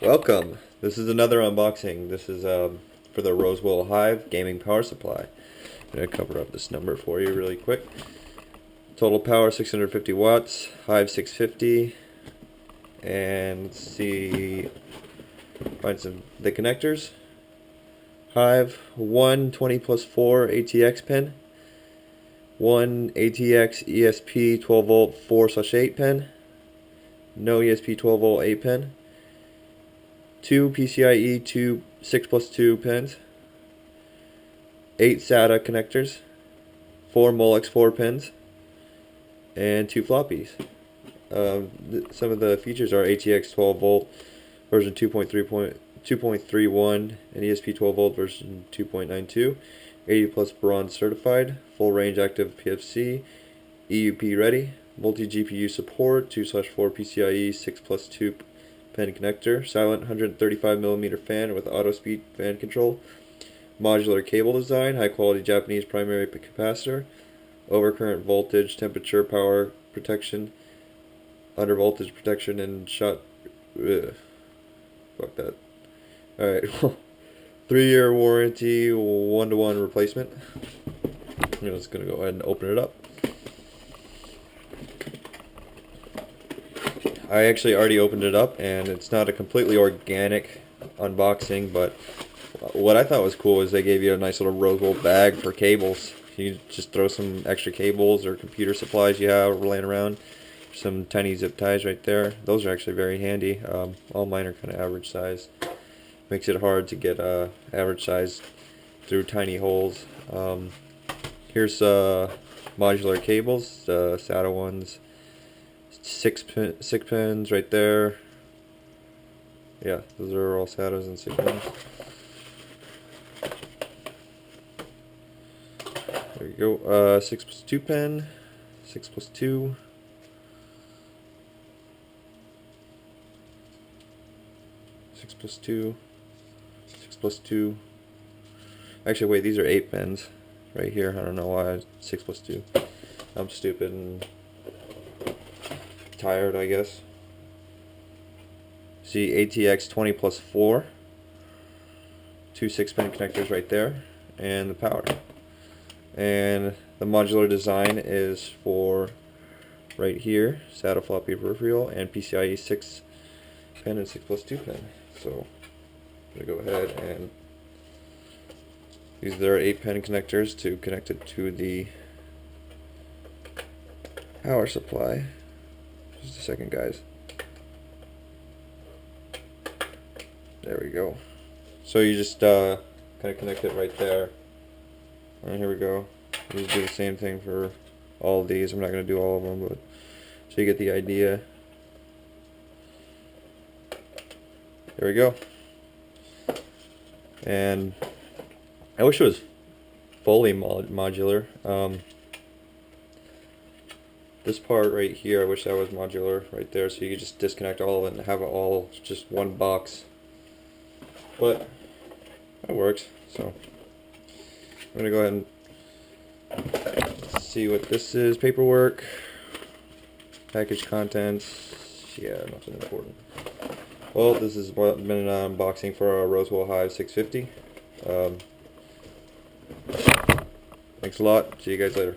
Welcome. This is another unboxing. This is for the Rosewill Hive gaming power supply. I'm going to cover up this number for you really quick. Total power 650 watts, Hive 650, and let's see, find the connectors. Hive 1 20+4 ATX pin, 1 ATX ESP 12 volt 4/8 pin, no ESP 12 volt 8 pin, 2 PCIe 6+2 pins, 8 SATA connectors, 4 Molex 4 pins, and 2 floppies. Some of the features are ATX 12 volt version 2.31 and ESP 12 volt version 2.92, 80 plus bronze certified, full range active PFC, EUP ready, multi GPU support, 2/4 PCIe 6+2 pin connector, silent 135mm fan with auto speed fan control, modular cable design, high quality Japanese primary capacitor, overcurrent voltage, temperature, power protection, under voltage protection, and shot. Fuck that. Alright, 3-year warranty, 1-to-1 replacement. I'm just gonna go ahead and open it up. I actually already opened it up, and it's not a completely organic unboxing, but what I thought was cool is they gave you a nice little Rosewill bag for cables. You just throw some extra cables or computer supplies you have laying around. Some tiny zip ties right there. Those are actually very handy. All mine are kind of average size. Makes it hard to get average size through tiny holes. Here's modular cables, SATA ones. 6 pins right there. Yeah, those are all SATAs and 6 pins. There you go. 6+2 pin, 6+2. 6+2, 6+2. Actually, wait, these are 8 pins right here. I don't know why 6+2. I'm stupid and tired, I guess. See, ATX 20+4. 2 6-pin connectors right there, and the power. And the modular design is for right here, SATA floppy peripheral, and PCIe 6 pin and 6+2 pin. So I'm going to go ahead and use their 8-pin connectors to connect it to the power supply. Just a second, guys. There we go. So you just kind of connect it right there. And here we go. You just do the same thing for all of these. I'm not going to do all of them, but so you get the idea. There we go. And I wish it was fully modular. This part right here, I wish that was modular right there, so you could just disconnect all of it and have it all just one box. But that works. So I'm gonna go ahead and see what this is. Paperwork, package contents. Yeah, nothing important. Well, this has been an unboxing for our Rosewill Hive 650. Thanks a lot. See you guys later.